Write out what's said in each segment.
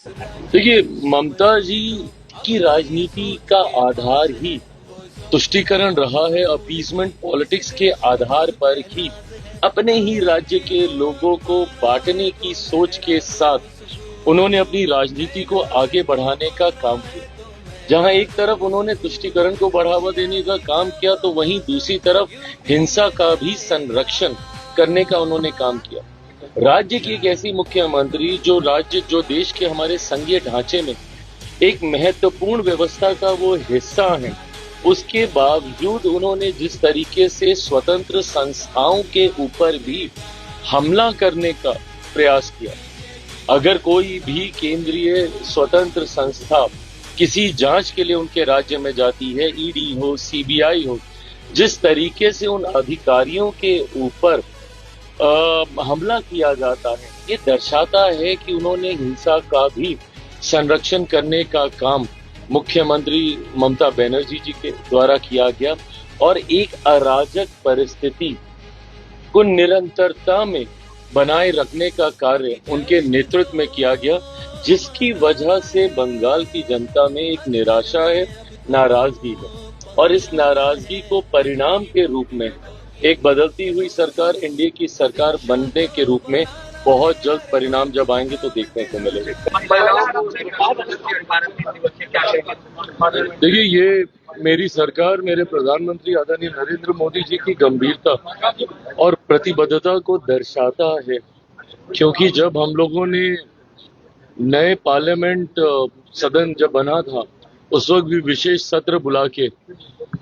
देखिए, ममता जी की राजनीति का आधार ही तुष्टीकरण रहा है। अपीजमेंट पॉलिटिक्स के आधार पर ही अपने ही राज्य के लोगों को बांटने की सोच के साथ उन्होंने अपनी राजनीति को आगे बढ़ाने का काम किया। जहां एक तरफ उन्होंने तुष्टीकरण को बढ़ावा देने का काम किया, तो वहीं दूसरी तरफ हिंसा का भी संरक्षण करने का उन्होंने काम किया। राज्य की एक ऐसी मुख्यमंत्री जो देश के हमारे संघीय ढांचे में एक महत्वपूर्ण व्यवस्था का वो हिस्सा है, उसके बावजूद उन्होंने जिस तरीके से स्वतंत्र संस्थाओं के ऊपर भी हमला करने का प्रयास किया। अगर कोई भी केंद्रीय स्वतंत्र संस्था किसी जांच के लिए उनके राज्य में जाती है, ईडी हो, सीबीआई हो, जिस तरीके से उन अधिकारियों के ऊपर हमला किया जाता है, ये दर्शाता है कि उन्होंने हिंसा का भी संरक्षण करने का काम मुख्यमंत्री ममता बनर्जी जी के द्वारा किया गया और एक अराजक परिस्थिति को निरंतरता में बनाए रखने का कार्य उनके नेतृत्व में किया गया, जिसकी वजह से बंगाल की जनता में एक निराशा है, नाराजगी है। और इस नाराजगी को परिणाम के रूप में एक बदलती हुई सरकार, एनडीए की सरकार बनने के रूप में बहुत जल्द परिणाम जब आएंगे तो देखने को मिलेगा। देखिए, ये मेरी सरकार, मेरे प्रधानमंत्री आदरणीय नरेंद्र मोदी जी की गंभीरता और प्रतिबद्धता को दर्शाता है, क्योंकि जब हम लोगों ने नए पार्लियामेंट सदन जब बना था, उस वक्त भी विशेष सत्र बुला के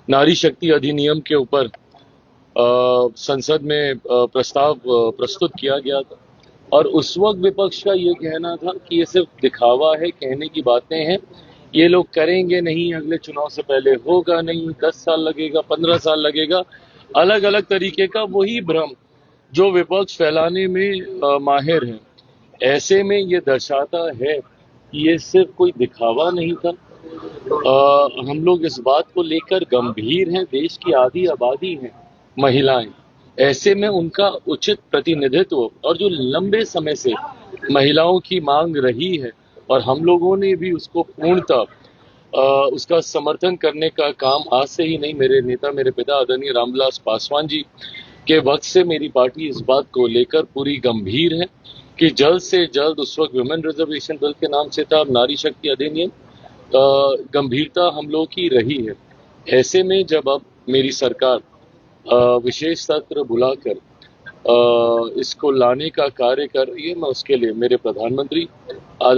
नारी शक्ति अधिनियम के ऊपर संसद में प्रस्ताव प्रस्तुत किया गया था। और उस वक्त विपक्ष का ये कहना था कि ये सिर्फ दिखावा है, कहने की बातें हैं, ये लोग करेंगे नहीं, अगले चुनाव से पहले होगा नहीं, 10 साल लगेगा, 15 साल लगेगा। अलग अलग तरीके का वही भ्रम जो विपक्ष फैलाने में माहिर है। ऐसे में ये दर्शाता है कि ये सिर्फ कोई दिखावा नहीं था। हम लोग इस बात को लेकर गंभीर हैं। देश की आधी आबादी है महिलाएं, ऐसे में उनका उचित प्रतिनिधित्व और जो लंबे समय से महिलाओं की मांग रही है, और हम लोगों ने भी उसको पूर्णतः उसका समर्थन करने का काम आज से ही नहीं, मेरे नेता, मेरे पिता आदरणीय रामविलास पासवान जी के वक्त से मेरी पार्टी इस बात को लेकर पूरी गंभीर है कि जल्द से जल्द, उस वक्त वुमेन रिजर्वेशन बिल के नाम से था, अब नारी शक्ति अधिनियम, गंभीरता हम लोग की रही है। ऐसे में जब अब मेरी सरकार विशेष सत्र बुलाकर इसको लाने का कार्य कर रही है, मैं उसके लिए मेरे प्रधानमंत्री आदरणीय